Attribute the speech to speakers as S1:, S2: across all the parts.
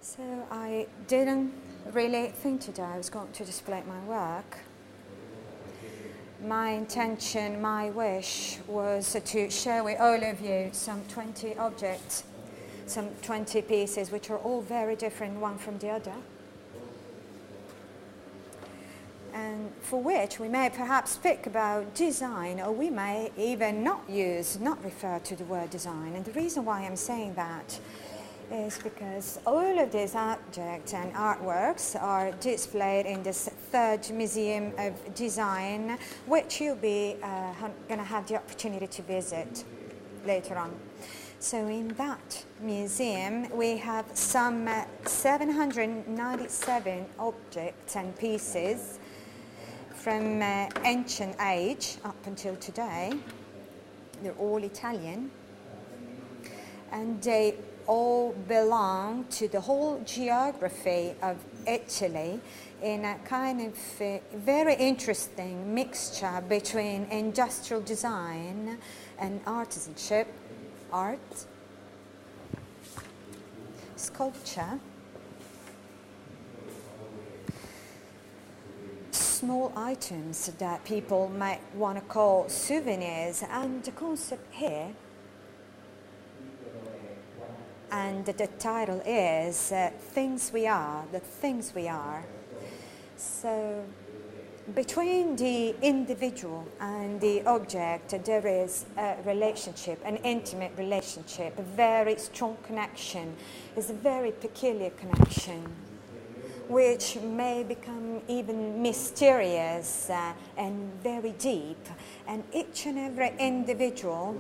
S1: So I didn't really think today I was going to display my work. My intention, my wish was to share with all of you some 20 objects, some 20 pieces, which are all very different one from the other, and for which we may perhaps speak about design, or we may even not refer to the word design. And the reason why I'm saying that is because all of these objects and artworks are displayed in this third Museum of Design, which you'll be going to have the opportunity to visit later on. So in that museum, we have some 797 objects and pieces from ancient age up until today. They're all Italian, and they all belong to the whole geography of Italy in a kind of very interesting mixture between industrial design and artisanship, art, sculpture, small items that people might want to call souvenirs. And the concept here, and the title is Things We Are, the things we are. So between the individual and the object, there is a relationship, an intimate relationship, a very strong connection. It's a very peculiar connection, which may become even mysterious and very deep. And each and every individual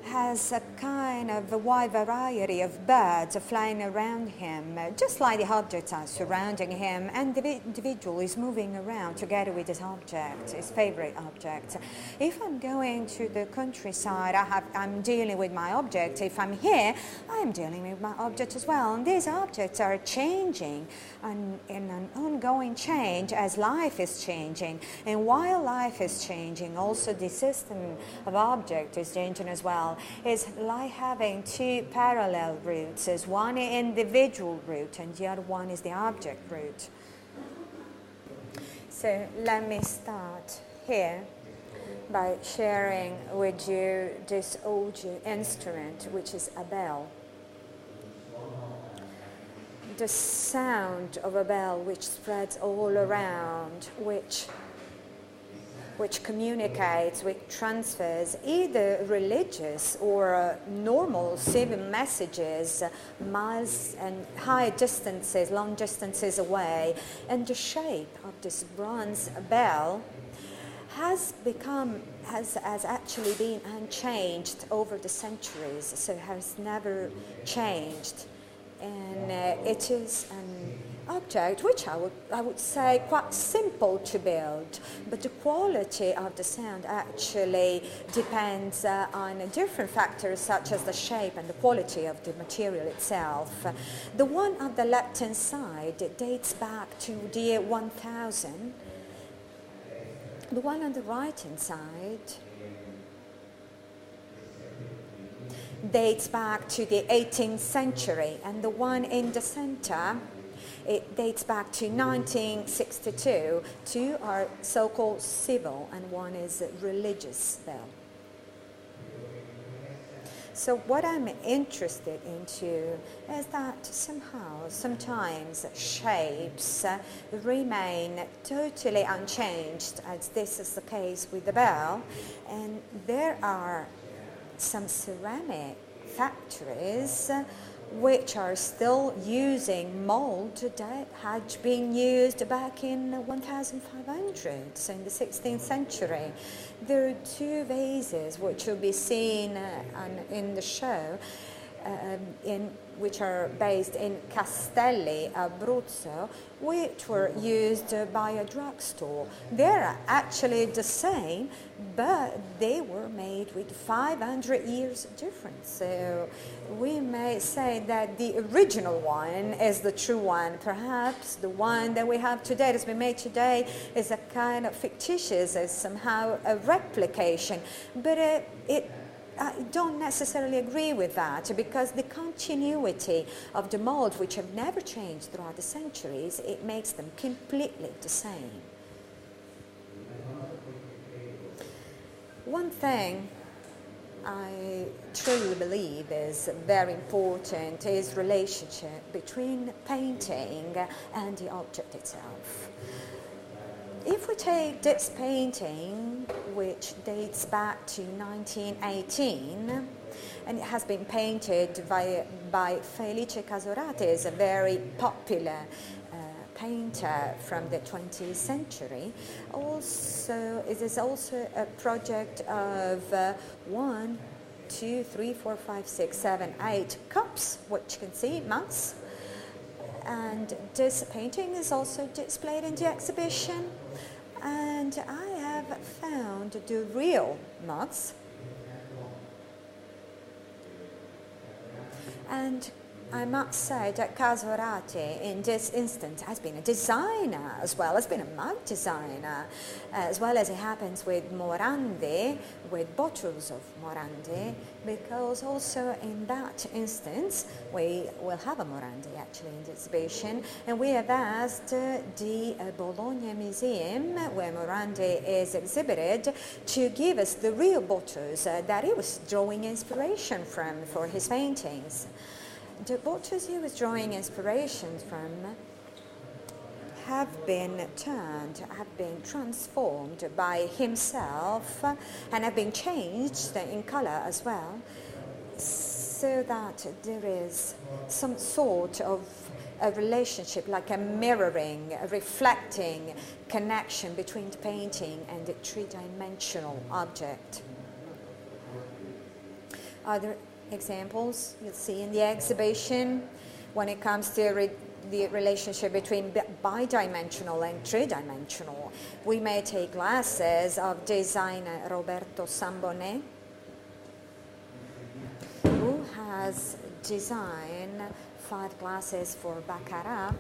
S1: has a kind of a wide variety of birds flying around him, just like the objects are surrounding him, and the individual is moving around together with his object, his favorite object. If I'm going to the countryside, I'm dealing with my object. If I'm here, I'm dealing with my object as well. And these objects are changing in an ongoing change as life is changing. And while life is changing, also the system of object is changing as well. It's like having two parallel routes. There's one individual route and the other one is the object route. So let me start here by sharing with you this audio instrument, which is a bell. The sound of a bell which spreads all around, which communicates, which transfers either religious or normal civil messages miles and high distances, long distances away. And the shape of this bronze bell has actually been unchanged over the centuries, so has never changed. And it is an object which I would say quite simple to build, but the quality of the sound actually depends on different factors such as the shape and the quality of the material itself. The one on the left-hand side dates back to the year 1000. The one on the right-hand side dates back to the 18th century, and the one in the center, it dates back to 1962. Two are so-called civil and one is a religious bell. So what I'm interested into is that sometimes shapes remain totally unchanged, as this is the case with the bell, and there are some ceramic factories which are still using mold that had been used back in 1500, so in the 16th century. There are two vases which will be seen in the show, which are based in Castelli, Abruzzo, which were used by a drugstore. They're actually the same, but they were made with 500 years difference. So we may say that the original one is the true one. Perhaps the one that we have today, that's been made today, is a kind of fictitious, is somehow a replication. But it I don't necessarily agree with that, because the continuity of the molds, which have never changed throughout the centuries, it makes them completely the same. One thing I truly believe is very important is relationship between painting and the object itself. If we take this painting, which dates back to 1918, and it has been painted by Felice Casorati, a very popular painter from the 20th century. Also, it is also a project of 1, 2, 3, 4, 5, 6, 7, 8 cups, which you can see, mugs. And this painting is also displayed in the exhibition. And I have found the real mugs. And I must say that Casorati, in this instance, has been a designer as well, has been a mug designer, as well as it happens with Morandi, with bottles of Morandi, because also in that instance, we will have a Morandi actually in the exhibition, and we have asked the Bologna Museum, where Morandi is exhibited, to give us the real bottles that he was drawing inspiration from for his paintings. The bottles he was drawing inspirations from have been transformed by himself and have been changed in color as well, so that there is some sort of a relationship, like a mirroring, a reflecting connection between the painting and the three-dimensional object. Other examples you'll see in the exhibition when it comes to the relationship between bidimensional and three-dimensional. We may take glasses of designer Roberto Sambonnet, who has designed 5 glasses for Baccarat,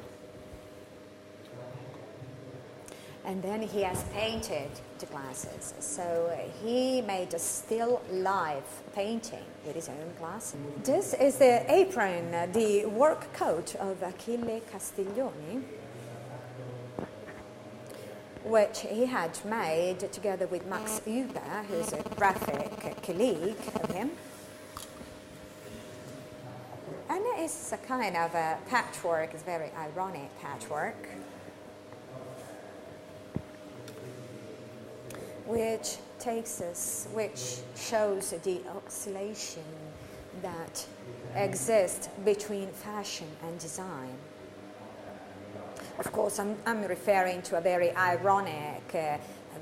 S1: and then he has painted the glasses. So he made a still life painting with his own glasses. This is the apron, the work coat of Achille Castiglioni, which he had made together with Max Huber, who's a graphic colleague of him. And it's a kind of a patchwork, it's very ironic patchwork, which shows the oscillation that exists between fashion and design. Of course, I'm referring to a very ironic,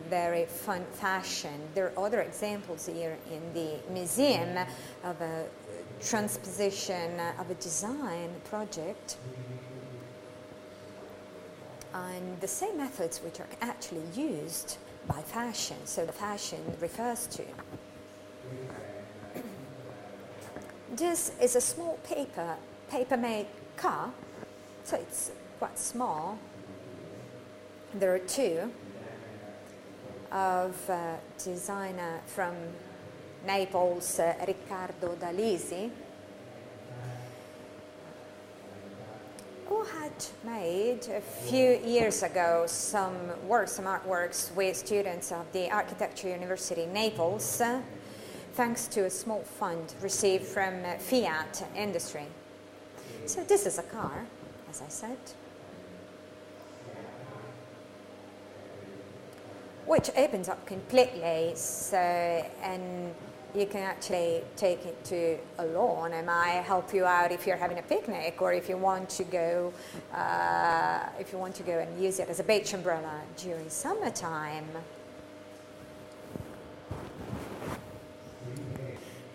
S1: very fun fashion. There are other examples here in the museum of a transposition of a design project, and the same methods which are actually used by fashion, so the fashion refers to. This is a small paper-made car, so it's quite small. There are 2 of designer from Naples, Riccardo Dalisi, who had made a few years ago some artworks with students of the Architecture University in Naples, thanks to a small fund received from Fiat Industry. So this is a car, as I said, which opens up completely, so, and you can actually take it to a lawn. It might help you out if you're having a picnic, or if you want to go, and use it as a beach umbrella during summertime.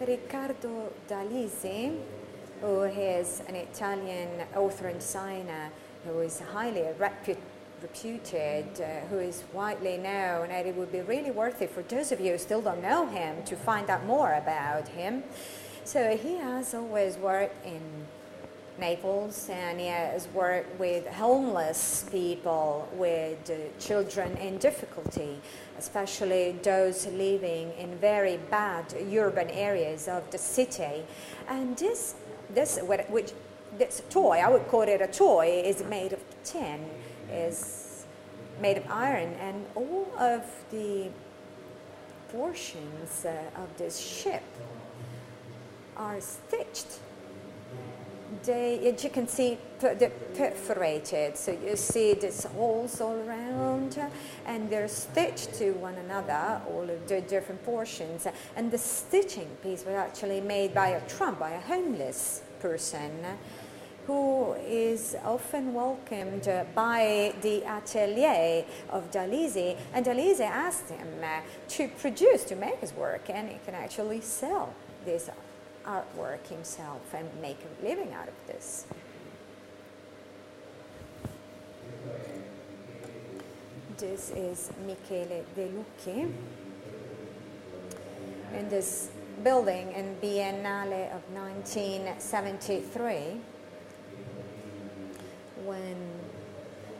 S1: Riccardo Dalisi, who is an Italian author and designer who is highly reputed, who is widely known, and it would be really worth it for those of you who still don't know him to find out more about him. So he has always worked in Naples, and he has worked with homeless people, with children in difficulty, especially those living in very bad urban areas of the city. And this toy, I would call it a toy, is made of tin, is made of iron, and all of the portions of this ship are stitched. As you can see, they're perforated, so you see these holes all around, and they're stitched to one another, all of the different portions. And the stitching piece was actually made by a homeless person, who is often welcomed by the atelier of Dalia, and Dalia asked him to make his work, and he can actually sell this artwork himself and make a living out of this. This is Michele De Lucchi in this building in Biennale of 1973, when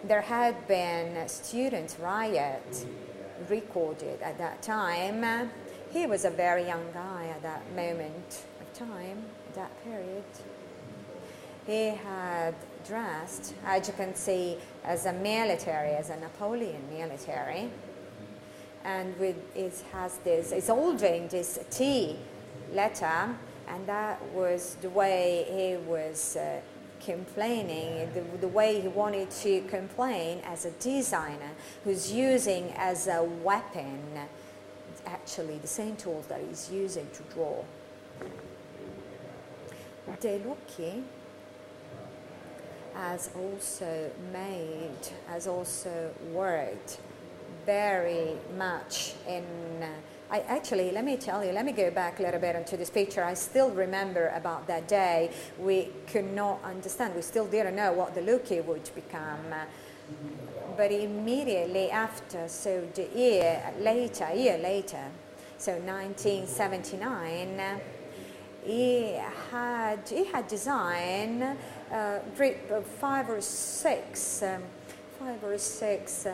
S1: there had been a student riot recorded at that time. He was a very young guy at that moment of time, that period. He had dressed, as you can see, as a military, as a Napoleon military, and it's holding this T letter, and that was the way he was complaining, the way he wanted to complain as a designer who's using as a weapon actually the same tools that he's using to draw. De Lucchi has also worked very much in let me tell you, let me go back a little bit into this picture. I still remember about that day. We could not understand, we still didn't know what De Lucchi would become. But immediately after, so a year later, so 1979, he had designed a group of five or six house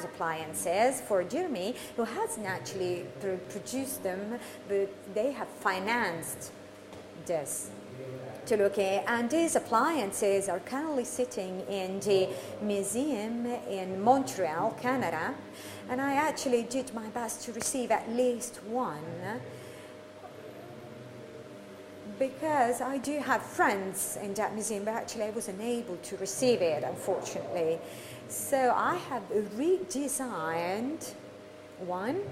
S1: appliances for Germany, who hasn't actually produced them, but they have financed this. To look at, and these appliances are currently sitting in the museum in Montreal, Canada, and I actually did my best to receive at least one, because I do have friends in that museum, but actually I wasn't able to receive it, unfortunately. So I have redesigned one.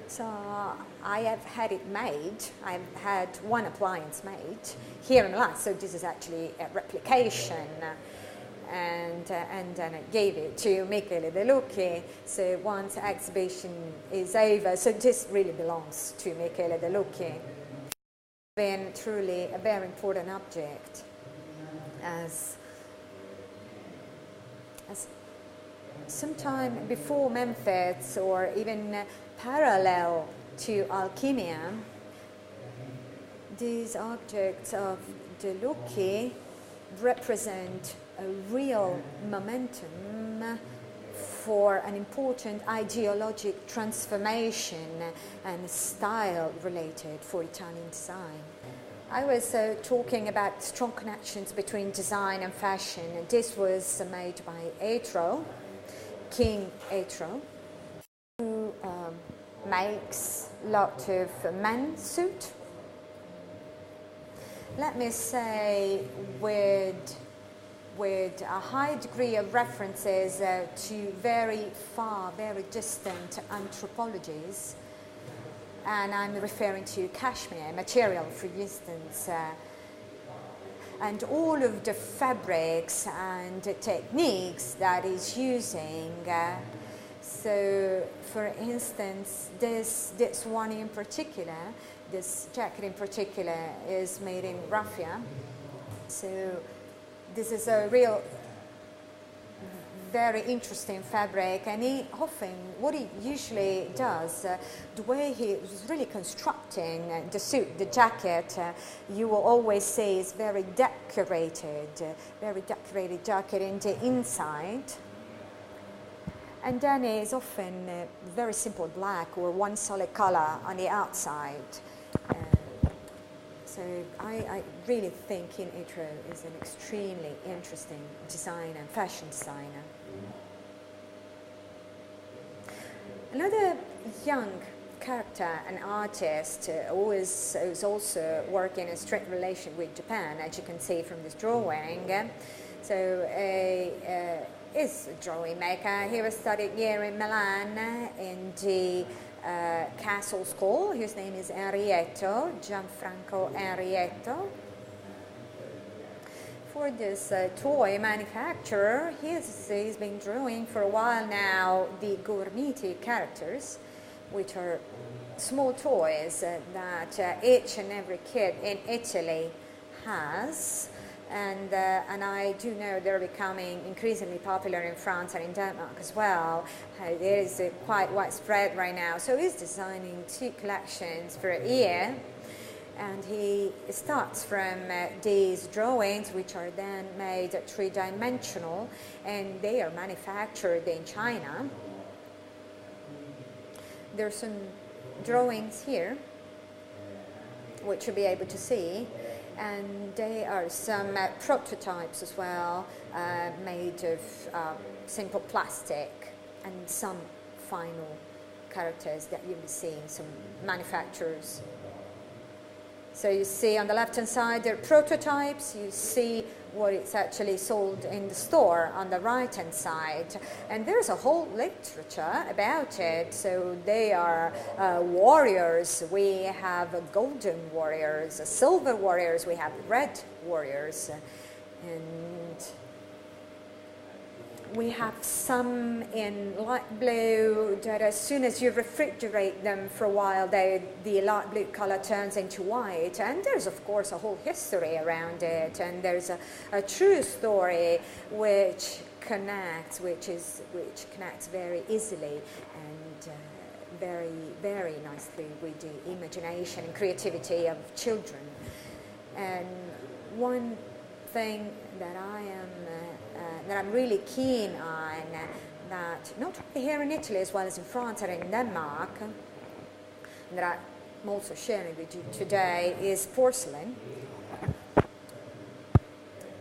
S1: So I have had it made. I've had one appliance made here in Milan. So this is actually a replication, and then I gave it to Michele De Lucchi. So once the exhibition is over, so this really belongs to Michele De Lucchi. Been truly a very important object, as sometime before Memphis, or even parallel to Alchemia, these objects of De Lucchi represent a real momentum for an important ideologic transformation and style related for Italian design. I was talking about strong connections between design and fashion, and this was made by Etro, King Etro, who makes a lot of men's suit. Let me say with a high degree of references to very far, very distant anthropologies, and I'm referring to cashmere material, for instance, and all of the fabrics and techniques that is using. So, for instance, this one in particular, this jacket in particular, is made in raffia. So this is a real, very interesting fabric, and he often, what he usually does, the way he was really constructing the suit, the jacket, you will always see is very decorated jacket in the inside. And then it's often very simple black or one solid color on the outside. So I really think Itro is an extremely interesting designer, fashion designer. Another young character, an artist, who is also working in a strict relation with Japan, as you can see from this drawing. So is a drawing maker. He was studied here in Milan in the Castle School. His name is Henrietto, Gianfranco Henrietto. For this toy manufacturer, he's been drawing for a while now the Gormiti characters, which are small toys that each and every kid in Italy has. And I do know they're becoming increasingly popular in France and in Denmark as well. It is quite widespread right now. So he's designing 2 collections for a year. And he starts from these drawings, which are then made 3-dimensional, and they are manufactured in China. There's some drawings here, which you'll be able to see. And there are some prototypes as well, made of simple plastic, and some final characters that you'll be seeing, some manufacturers. So you see on the left-hand side, there are prototypes. You see what it's actually sold in the store on the right-hand side. And there's a whole literature about it. So they are warriors. We have golden warriors, silver warriors. We have red warriors. And we have some in light blue that as soon as you refrigerate them for a while, the light blue color turns into white. And there's, of course, a whole history around it. And there's a true story which connects very easily and very, very nicely with the imagination and creativity of children. And one thing that I'm really keen on, that not only here in Italy as well as in France and in Denmark, and that I'm also sharing with you today, is porcelain.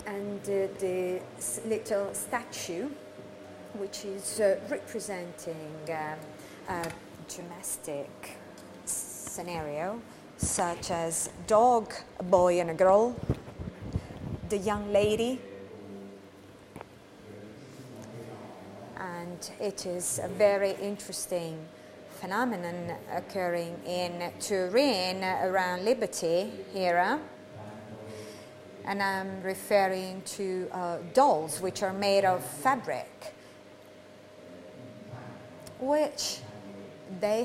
S1: And the little statue, which is representing a domestic scenario, such as a dog, a boy and a girl, the young lady. And it is a very interesting phenomenon occurring in Turin around Liberty era. And I'm referring to dolls which are made of fabric, which they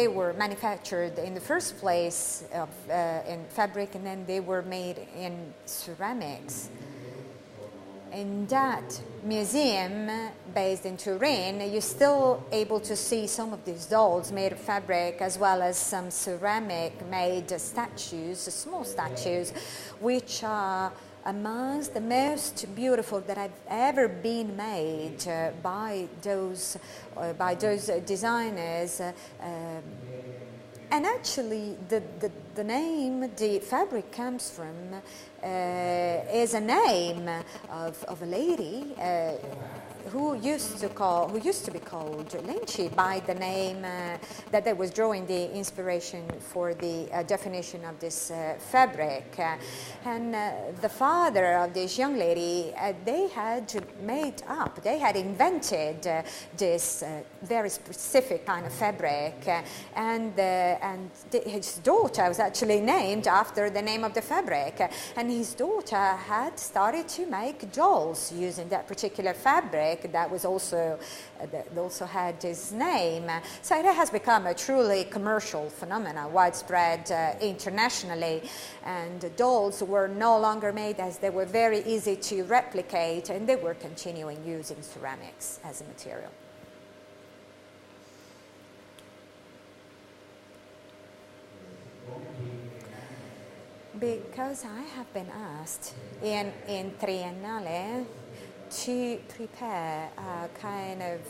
S1: were manufactured in the first place in fabric, and then they were made in ceramics. In that museum based in Turin, you're still able to see some of these dolls made of fabric, as well as some ceramic-made statues, small statues, which are amongst the most beautiful that have ever been made by those designers. And actually, the name the fabric comes from is a name of a lady who used to be called Lynchie, by the name that was drawing the inspiration for the definition of this fabric. And the father of this young lady, they had invented this very specific kind of fabric, and his daughter was actually named after the name of the fabric. And his daughter had started to make dolls using that particular fabric that was also had his name. So it has become a truly commercial phenomenon, widespread internationally. And dolls were no longer made as they were very easy to replicate, and they were continuing using ceramics as a material. Because I have been asked in Triennale to prepare a kind of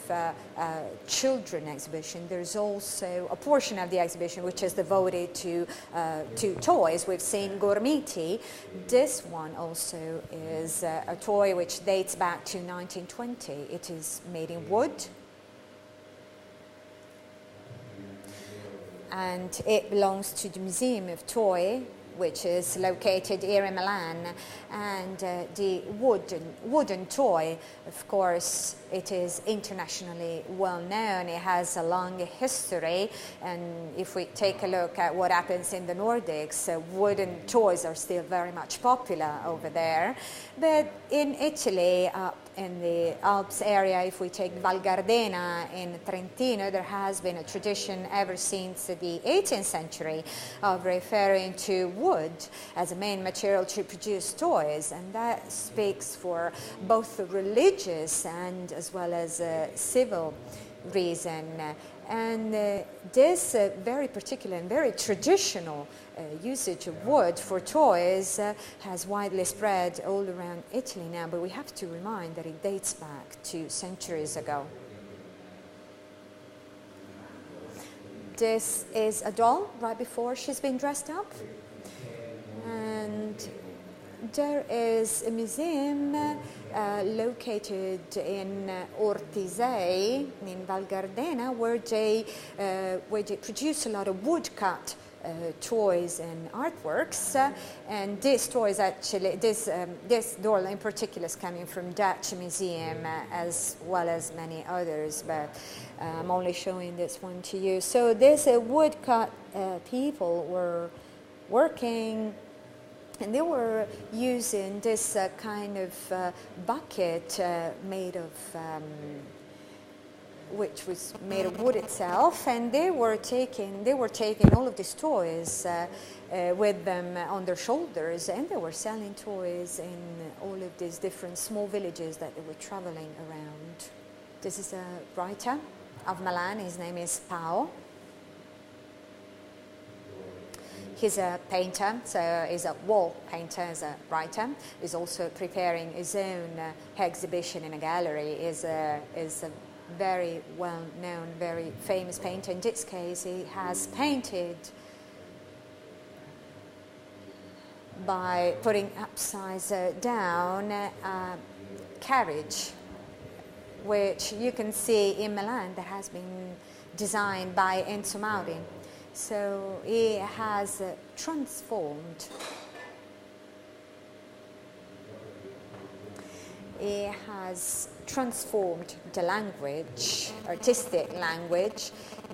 S1: children exhibition. There's also a portion of the exhibition which is devoted to toys. We've seen Gormiti. This one also is a toy which dates back to 1920. It is made in wood. And it belongs to the Museum of Toy, which is located here in Milan. And the wooden toy, of course, it is internationally well known. It has a long history, and if we take a look at what happens in the Nordics, wooden toys are still very much popular over there. But in Italy, in the Alps area, if we take Val Gardena in Trentino, there has been a tradition ever since the 18th century of referring to wood as a main material to produce toys, and that speaks for both the religious and as well as civil reason. And this very particular and very traditional usage of wood for toys has widely spread all around Italy now, but we have to remind that it dates back to centuries ago. This is a doll right before she's been dressed up. And there is a museum located in Ortisei, in Val Gardena, where they produce a lot of woodcut toys and artworks, and this toy is actually, this doll in particular is coming from Dutch Museum as well as many others, but I'm only showing this one to you. So these woodcut people were working, and they were using this kind of bucket made of which was made of wood itself, and they were taking all of these toys with them on their shoulders, and they were selling toys in all of these different small villages that they were traveling around. This is a writer of Milan. His name is Pao. He's a painter, so he's a wall painter, as a writer. He's also preparing his own exhibition in a gallery. Is a very well-known, very famous painter. In this case, he has painted by putting upside down a carriage, which you can see in Milan, that has been designed by Enzo Mauri. So he has transformed. He has transformed the language, artistic language,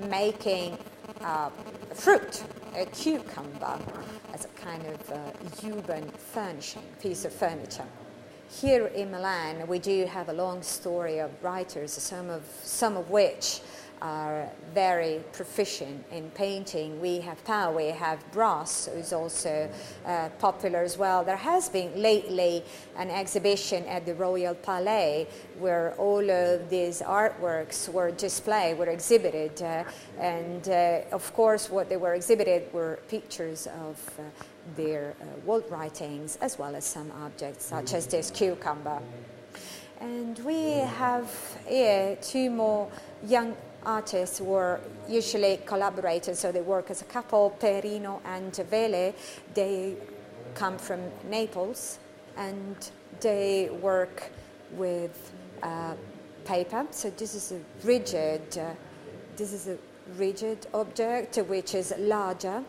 S1: making a fruit, a cucumber, as a kind of urban furnishing, piece of furniture. Here in Milan, we do have a long story of writers, some of which are very proficient in painting. We have Pao, we have Brass, who's also popular as well. There has been lately an exhibition at the Royal Palais where all of these artworks were displayed, were exhibited, and of course what they were exhibited were pictures of their wall writings, as well as some objects such as this cucumber. And we have here two more young artists who are usually collaborators, so they work as a couple, Perino and Vele. They come from Naples, and they work with paper. So this is a rigid object which is larger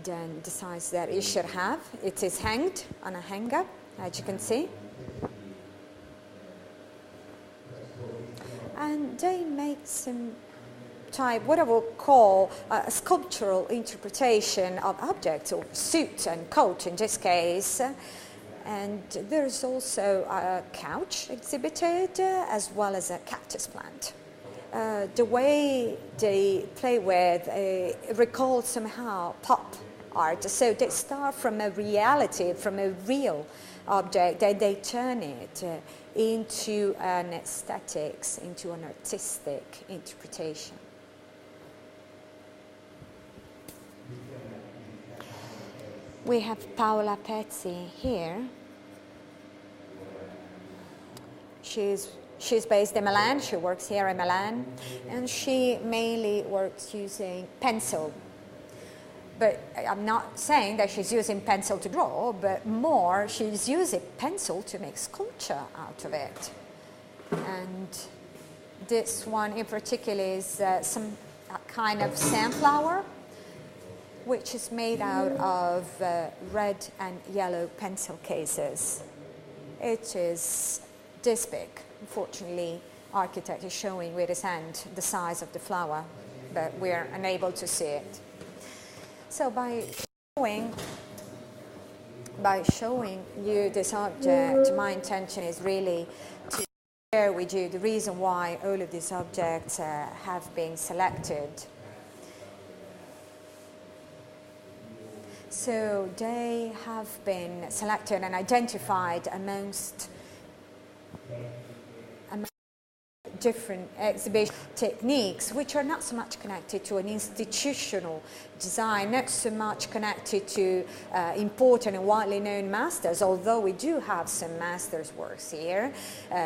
S1: than the size that it should have. It is hanged on a hanger, as you can see. And they make some type, what I will call a sculptural interpretation of objects, or suit and coat in this case. And there's also a couch exhibited, as well as a cactus plant. The way they play with recalls somehow pop art. So they start from a reality, from a real object, and they turn it into an aesthetics, into an artistic interpretation. We have Paola Pezzi here. She's based in Milan, she works here in Milan, and she mainly works using pencil. But I'm not saying that she's using pencil to draw, but more she's using pencil to make sculpture out of it. And this one in particular is some kind of sunflower, which is made out of red and yellow pencil cases. It is this big. Unfortunately, architect is showing with his hand the size of the flower, but we're unable to see it. So by showing you this object, my intention is really to share with you the reason why all of these objects have been selected. So they have been selected and identified amongst different exhibition techniques, which are not so much connected to an institutional design, not so much connected to important and widely known masters, although we do have some masters' works here,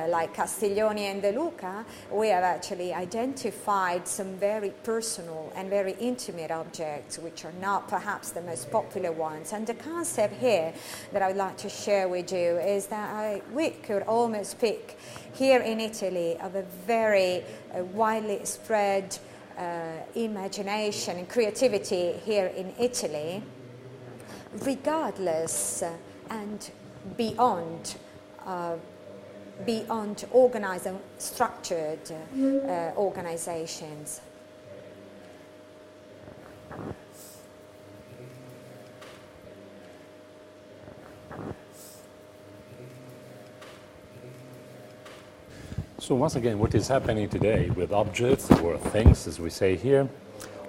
S1: like Castiglioni and De Luca. We have actually identified some very personal and very intimate objects, which are not perhaps the most popular ones. And the concept here that I would like to share with you is that we could almost pick here in Italy of a very widely spread imagination and creativity here in Italy, regardless and beyond organized and structured organizations.
S2: So once again, what is happening today with objects or things, as we say here,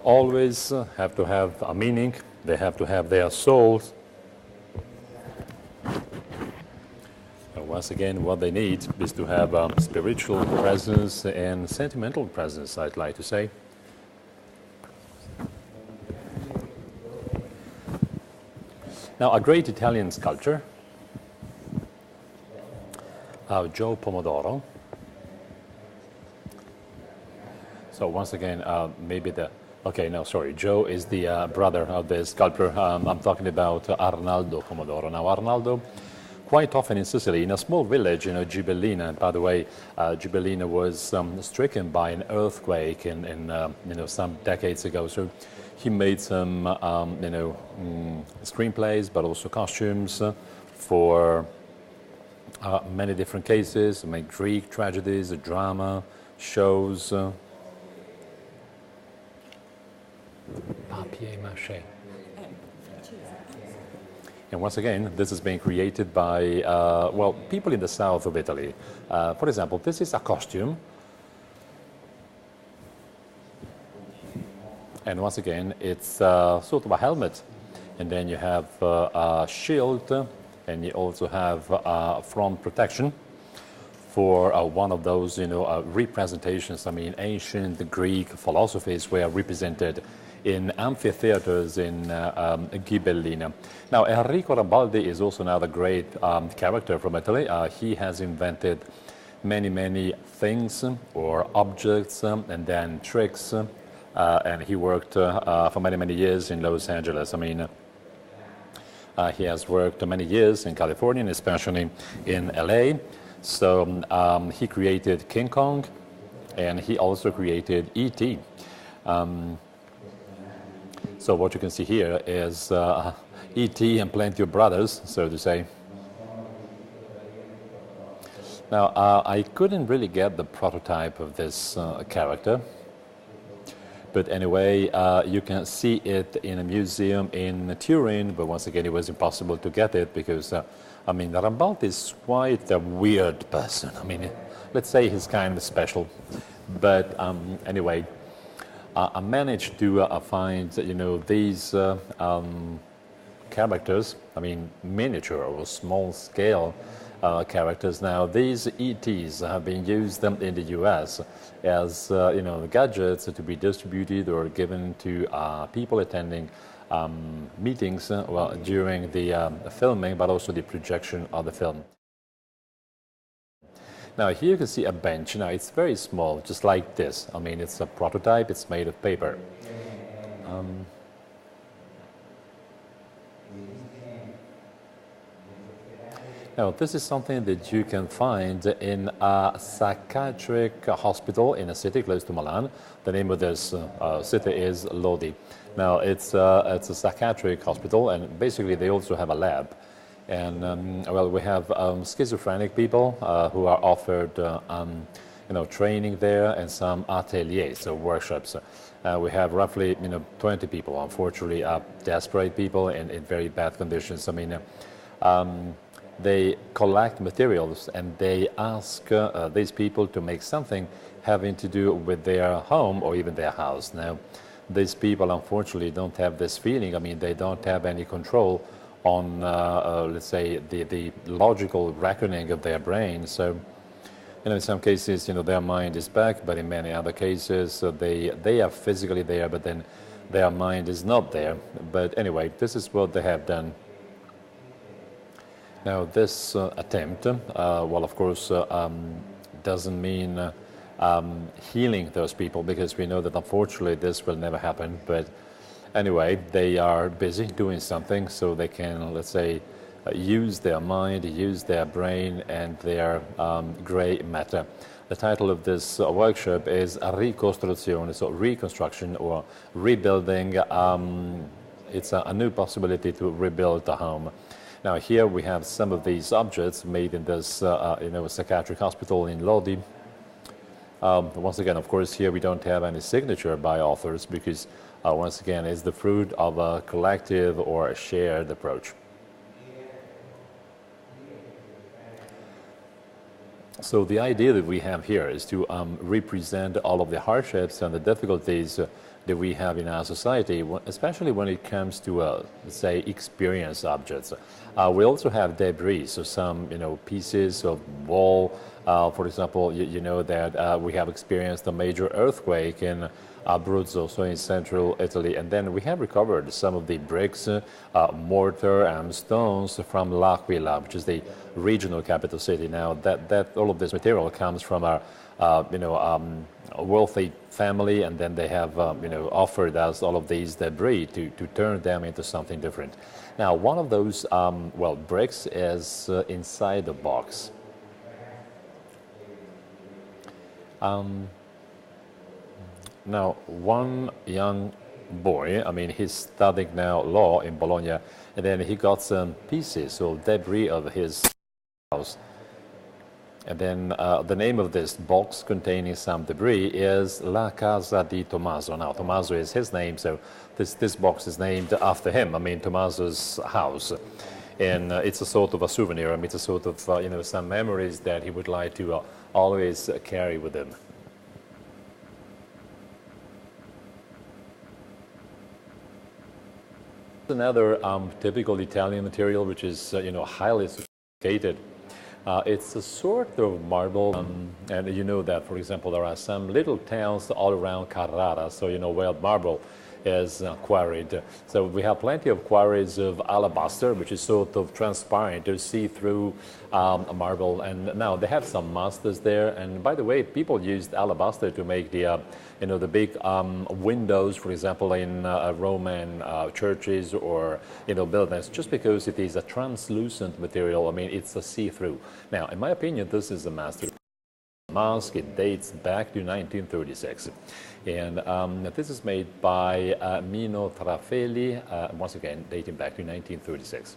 S2: always have to have a meaning. They have to have their souls. And once again, what they need is to have a spiritual presence and sentimental presence, I'd like to say. Now, a great Italian sculptor, Joe Pomodoro. So once again, maybe Joe is the brother of the sculptor. I'm talking about Arnaldo Pomodoro. Now, Arnaldo, quite often in Sicily, in a small village, Gibellina. By the way, Gibellina was stricken by an earthquake in some decades ago. So he made some, screenplays, but also costumes for many different cases. Made Greek tragedies, drama, shows. Papier-mâché. And once again, this is being created by, people in the south of Italy. For example, this is a costume. And once again, it's sort of a helmet. And then you have a shield, and you also have front protection for one of those, representations. I mean, ancient Greek philosophies were represented in amphitheaters in Ghibellina. Now, Enrico Rambaldi is also another great character from Italy. He has invented many, many things or objects and then tricks, and he worked for many, many years in Los Angeles. I mean, he has worked many years in California, and especially in LA. So he created King Kong, and he also created E.T. So what you can see here is E.T. and plenty of brothers, so to say. Now, I couldn't really get the prototype of this character, But anyway, you can see it in a museum in Turin, but once again, it was impossible to get it because, I mean, Rambaldi is quite a weird person. I mean, let's say he's kind of special. But anyway, I managed to find, these characters, I mean, miniature or small-scale characters. Now, these ETs have been used in the U.S. as, gadgets to be distributed or given to people attending meetings, during the filming, but also the projection of the film. Now, here you can see a bench. Now, it's very small, just like this. I mean, it's a prototype. It's made of paper. Now, this is something that you can find in a psychiatric hospital in a city close to Milan. The name of this city is Lodi. Now, it's a psychiatric hospital, and basically they also have a lab. And, we have schizophrenic people who are offered, training there and some ateliers, so workshops. We have roughly, 20 people, unfortunately, desperate people in very bad conditions. I mean, they collect materials and they ask these people to make something having to do with their home or even their house. Now, these people unfortunately don't have this feeling. I mean, they don't have any control on, let's say, the logical reckoning of their brain. So, in some cases, their mind is back, but in many other cases, they are physically there, but then their mind is not there. But anyway, this is what they have done. Now, this attempt, of course, doesn't mean healing those people, because we know that unfortunately this will never happen. But anyway, they are busy doing something so they can, let's say, use their mind, use their brain and their gray matter. The title of this workshop is Ricostruzione, so reconstruction or rebuilding. It's a new possibility to rebuild the home. Now, here we have some of these objects made in this, psychiatric hospital in Lodi. Once again, of course, here we don't have any signature by authors because, once again, it's the fruit of a collective or a shared approach. So the idea that we have here is to represent all of the hardships and the difficulties that we have in our society, especially when it comes to, let's say, experience objects. We also have debris, so some, pieces of wall. For example, you know that we have experienced a major earthquake in Abruzzo, so in central Italy, and then we have recovered some of the bricks, mortar, and stones from L'Aquila, which is the regional capital city. Now, that all of this material comes from our, a wealthy family, and then they have, offered us all of these debris to turn them into something different. Now, one of those, bricks is inside the box. Now, one young boy, he's studying now law in Bologna, and then he got some pieces or debris of his house. And then the name of this box containing some debris is La Casa di Tommaso. Now, Tommaso is his name, so this box is named after him. Tommaso's house. And it's a sort of a souvenir. It's a sort of, some memories that he would like to always carry with him. Another typical Italian material, which is, highly sophisticated. It's a sort of marble, and you know that, for example, there are some little towns all around Carrara, so where marble is quarried. So we have plenty of quarries of alabaster, which is sort of transparent, to see through marble. And now they have some masters there. And by the way, people used alabaster to make the, the big windows, for example, in Roman churches or, buildings, just because it is a translucent material. It's a see-through. Now, in my opinion, this is a masterpiece. Mask, it dates back to 1936, and this is made by Mino Trafeli, once again dating back to 1936.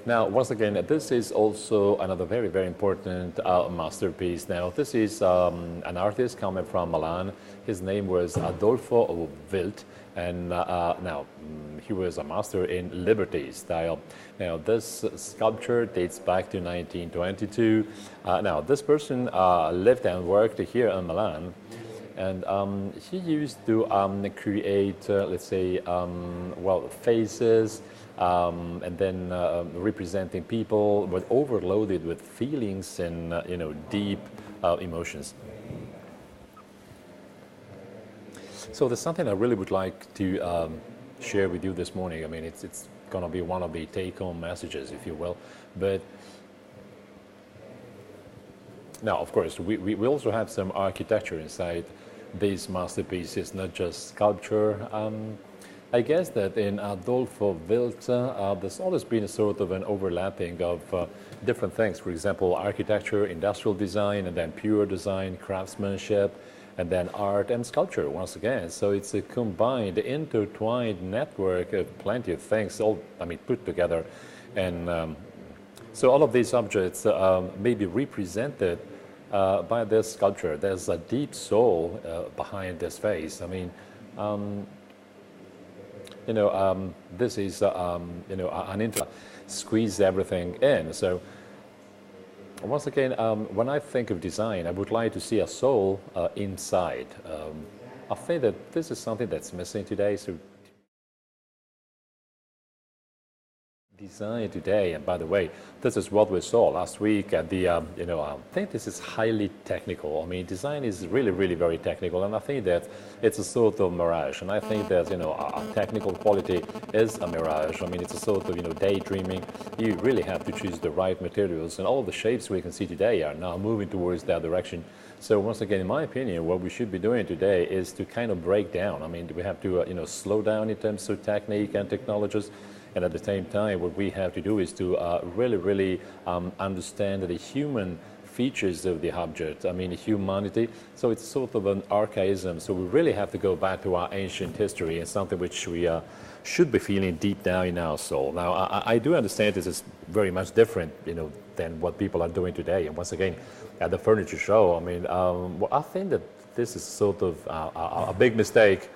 S2: Now, once again, this is also another very, very important masterpiece. Now, this is an artist coming from Milan. His name was Adolfo Wild, and he was a master in Liberty style. Now, this sculpture dates back to 1922. Now, this person lived and worked here in Milan. And he used to create, let's say, well, faces, and then representing people, but overloaded with feelings and you know, deep emotions. So there's something I really would like to share with you this morning. I mean, it's going to be one of the take-home messages, if you will. But now, of course, we also have some architecture inside these masterpieces, not just sculpture. I guess that in Adolfo Wild, there's always been a sort of an overlapping of different things. For example, architecture, industrial design, and then pure design, craftsmanship, and then art and sculpture once again. So it's a combined, intertwined network of plenty of things, all, I mean, put together. And so all of these objects may be represented by this sculpture. There's a deep soul behind this face. I mean, you know, this is, you know, an squeeze everything in. So once again, when I think of design, I would like to see a soul inside. I think that this is something that's missing today. So design today, and by the way, this is what we saw last week at the, you know, I think this is highly technical. I mean, design is really, really very technical, and I think that it's a sort of mirage, and I think that, you know, a technical quality is a mirage. I mean, it's a sort of, you know, daydreaming. You really have to choose the right materials, and all the shapes we can see today are now moving towards that direction. So once again, in my opinion, what we should be doing today is to kind of break down. I mean, we have to, you know, slow down in terms of technique and technologies. And at the same time, what we have to do is to really understand the human features of the object, I mean, humanity. So it's sort of an archaism. So we really have to go back to our ancient history and something which we should be feeling deep down in our soul. Now, I do understand this is very much different, you know, than what people are doing today. And once again, at the furniture show, I mean, well, I think that this is sort of a big mistake.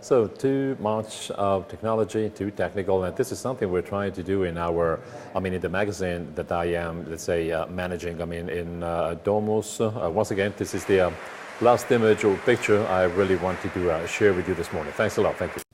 S2: So too much of technology, too technical, and this is something we're trying to do in our, I mean, in the magazine that I am, let's say, managing. I mean, in Domus. Once again, this is the last image or picture I really wanted to share with you this morning. Thanks a lot. Thank you.